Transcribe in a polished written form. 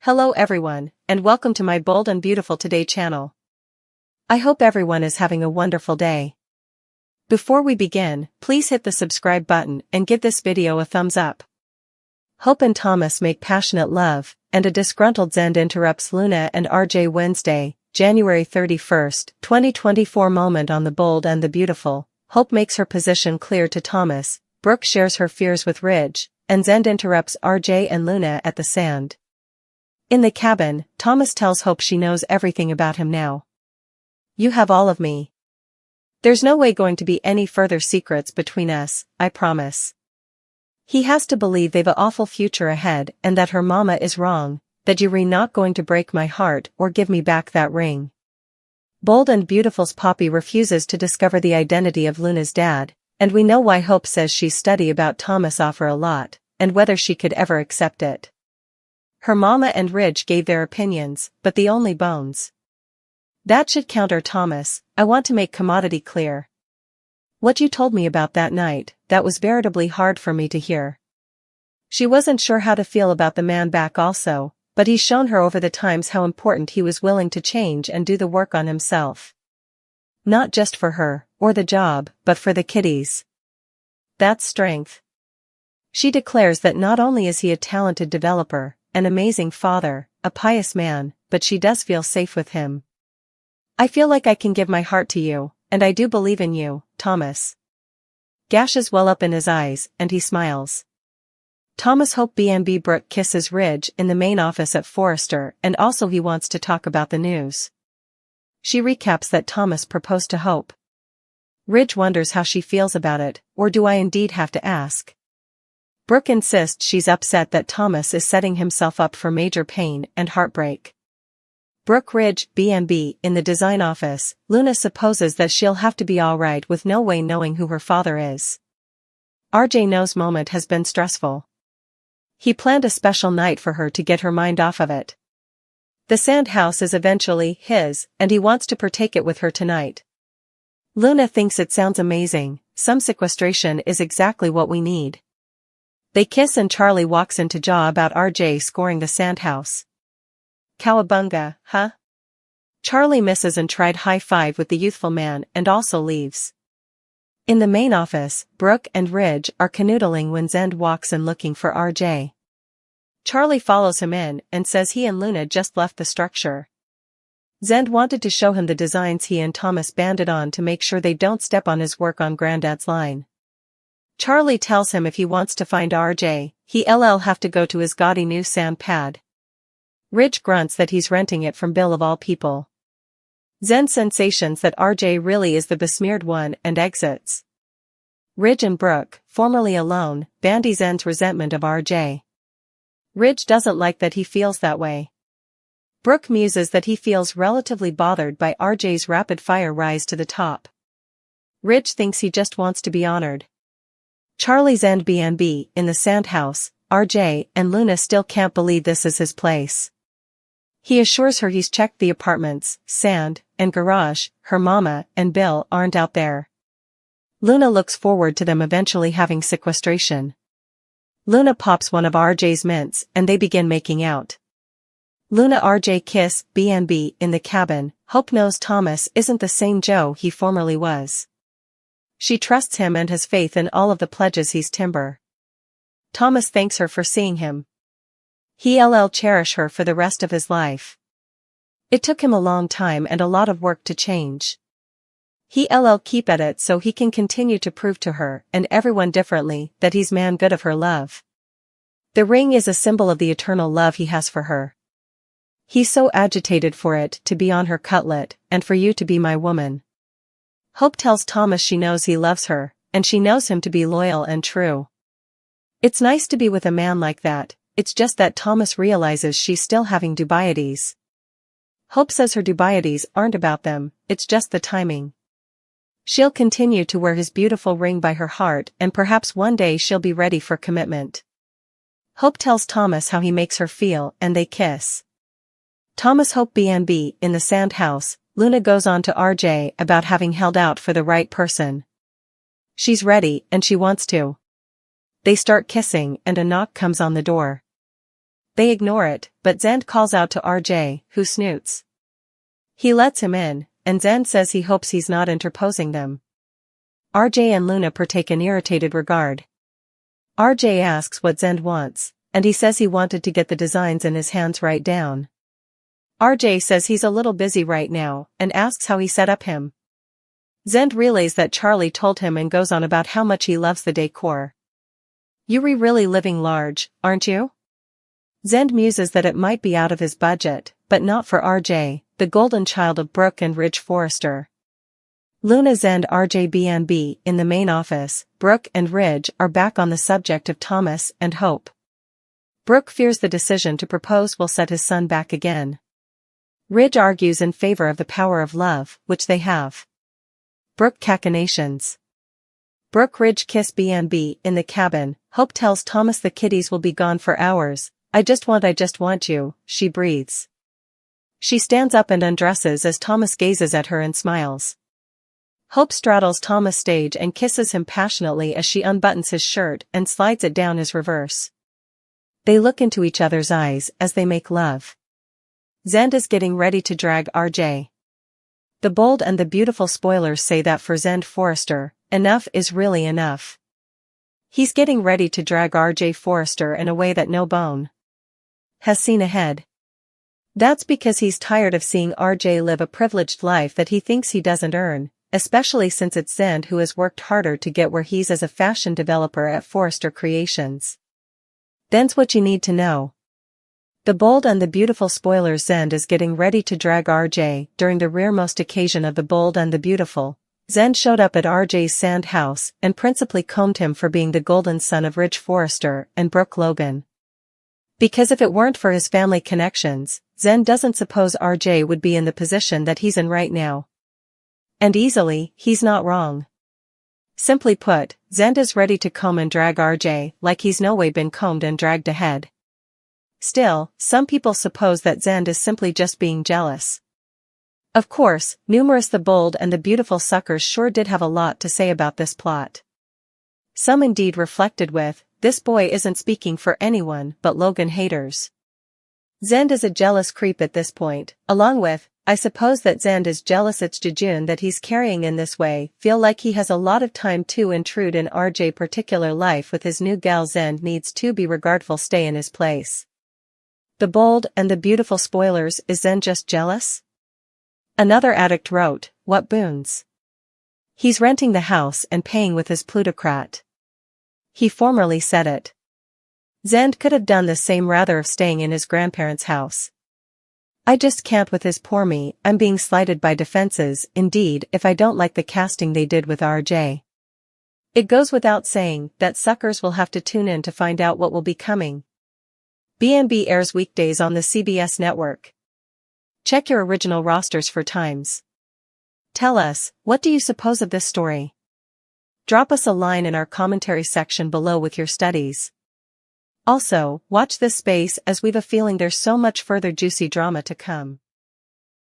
Hello everyone, and welcome to my Bold and Beautiful Today channel. I hope everyone is having a wonderful day. Before we begin, please hit the subscribe button and give this video a thumbs up. Hope and Thomas make passionate love, and a disgruntled Zende interrupts Luna and RJ. Wednesday, January 31st, 2024 moment on the Bold and the Beautiful. Hope makes her position clear to Thomas, Brooke shares her fears with Ridge, and Zende interrupts RJ and Luna at the sand. In the cabin, Thomas tells Hope she knows everything about him now. You have all of me. There's no way going to be any further secrets between us, I promise. He has to believe they've an awful future ahead and that her mama is wrong, that you're not going to break my heart or give me back that ring. Bold and Beautiful's Poppy refuses to discover the identity of Luna's dad, and we know why. Hope says she's studied about Thomas' offer a lot, and whether she could ever accept it. Her mama and Ridge gave their opinions, but the only bones. That should counter Thomas. I want to make commodity clear. What you told me about that night, that was veritably hard for me to hear. She wasn't sure how to feel about the man back also, but he's shown her over the times how important he was willing to change and do the work on himself. Not just for her, or the job, but for the kiddies. That's strength. She declares that not only is he a talented developer, an amazing father, a pious man, but she does feel safe with him. I feel like I can give my heart to you, and I do believe in you, Thomas. Gashes well up in his eyes, and he smiles. Thomas Hope B&B Brooke kisses Ridge in the main office at Forrester, and also he wants to talk about the news. She recaps that Thomas proposed to Hope. Ridge wonders how she feels about it, or do I indeed have to ask? Brooke insists she's upset that Thomas is setting himself up for major pain and heartbreak. Brooke Ridge B&B in the design office, Luna supposes that she'll have to be alright with no way knowing who her father is. RJ knows moment has been stressful. He planned a special night for her to get her mind off of it. The sand house is eventually his, and he wants to partake it with her tonight. Luna thinks it sounds amazing. Some sequestration is exactly what we need. They kiss and Charlie walks into jaw about RJ scoring the sandhouse. Cowabunga, huh? Charlie misses and tried high five with the youthful man and also leaves. In the main office, Brooke and Ridge are canoodling when Zende walks in looking for RJ. Charlie follows him in and says he and Luna just left the structure. Zende wanted to show him the designs he and Thomas banded on to make sure they don't step on his work on Granddad's line. Charlie tells him if he wants to find RJ, he'll have to go to his gaudy new sand pad. Ridge grunts that he's renting it from Bill of all people. Zende sensations that RJ really is the besmeared one and exits. Ridge and Brooke, formerly alone, bandy Zende's resentment of RJ. Ridge doesn't like that he feels that way. Brooke muses that he feels relatively bothered by RJ's rapid-fire rise to the top. Ridge thinks he just wants to be honored. Charlie's Zende B&B in the sandhouse, RJ and Luna still can't believe this is his place. He assures her he's checked the apartments, sand, and garage. Her mama and Bill aren't out there. Luna looks forward to them eventually having sequestration. Luna pops one of RJ's mints and they begin making out. Luna RJ kiss B&B in the cabin. Hope knows Thomas isn't the same Joe he formerly was. She trusts him and has faith in all of the pledges he's timber. Thomas thanks her for seeing him. He'll cherish her for the rest of his life. It took him a long time and a lot of work to change. He'll keep at it so he can continue to prove to her and everyone differently that he's man good of her love. The ring is a symbol of the eternal love he has for her. He's so agitated for it to be on her cutlet and for you to be my woman. Hope tells Thomas she knows he loves her, and she knows him to be loyal and true. It's nice to be with a man like that, it's just that Thomas realizes she's still having dubieties. Hope says her dubieties aren't about them, it's just the timing. She'll continue to wear his beautiful ring by her heart and perhaps one day she'll be ready for commitment. Hope tells Thomas how he makes her feel and they kiss. Thomas Hope B&B in the sandhouse. Luna goes on to RJ about having held out for the right person. She's ready and she wants to. They start kissing and a knock comes on the door. They ignore it, but Zende calls out to RJ, who snoots. He lets him in, and Zende says he hopes he's not interposing them. RJ and Luna partake an irritated regard. RJ asks what Zende wants, and he says he wanted to get the designs in his hands right down. RJ says he's a little busy right now, and asks how he set up him. Zende relays that Charlie told him and goes on about how much he loves the decor. "You're really living large, aren't you?" Zende muses that it might be out of his budget, but not for RJ, the golden child of Brooke and Ridge Forrester. Luna, Zende, RJ, BNB in the main office. Brooke and Ridge are back on the subject of Thomas and Hope. Brooke fears the decision to propose will set his son back again. Ridge argues in favor of the power of love, which they have. Brooke cachinnations. Brooke, Ridge kiss BNB in the cabin. Hope tells Thomas the kiddies will be gone for hours. I just want you," she breathes. She stands up and undresses as Thomas gazes at her and smiles. Hope straddles Thomas stage and kisses him passionately as she unbuttons his shirt and slides it down his reverse. They look into each other's eyes as they make love. Zende is getting ready to drag RJ. The bold and the beautiful spoilers say that for Zende Forrester, enough is really enough. He's getting ready to drag RJ Forrester in a way that no bone has seen ahead. That's because he's tired of seeing RJ live a privileged life that he thinks he doesn't earn, especially since it's Zende who has worked harder to get where he's as a fashion developer at Forrester Creations. Then's what you need to know. The bold and the beautiful spoilers. Zende is getting ready to drag RJ. During the rearmost occasion of the bold and the beautiful, Zende showed up at RJ's sand house and principally combed him for being the golden son of Ridge Forrester and Brooke Logan. Because if it weren't for his family connections, Zende doesn't suppose RJ would be in the position that he's in right now. And easily, he's not wrong. Simply put, Zende is ready to comb and drag RJ like he's no way been combed and dragged ahead. Still, some people suppose that Zende is simply just being jealous. Of course, numerous the bold and the beautiful suckers sure did have a lot to say about this plot. Some indeed reflected with, "This boy isn't speaking for anyone but Logan haters." Zende is a jealous creep at this point, along with, "I suppose that Zende is jealous it's Jejun that he's carrying in this way, feel like he has a lot of time to intrude in RJ particular life with his new gal. Zende needs to be regardful, stay in his place." The bold and the beautiful spoilers. Is Zende just jealous? Another addict wrote, "What boons? He's renting the house and paying with his plutocrat." He formerly said it. Zende could have done the same rather of staying in his grandparents' house. "I just can't with his poor me, I'm being slighted by defenses, indeed if I don't like the casting they did with RJ." It goes without saying that suckers will have to tune in to find out what will be coming. BNB airs weekdays on the CBS network. Check your original rosters for times. Tell us, what do you suppose of this story? Drop us a line in our commentary section below with your studies. Also, watch this space as we've a feeling there's so much further juicy drama to come.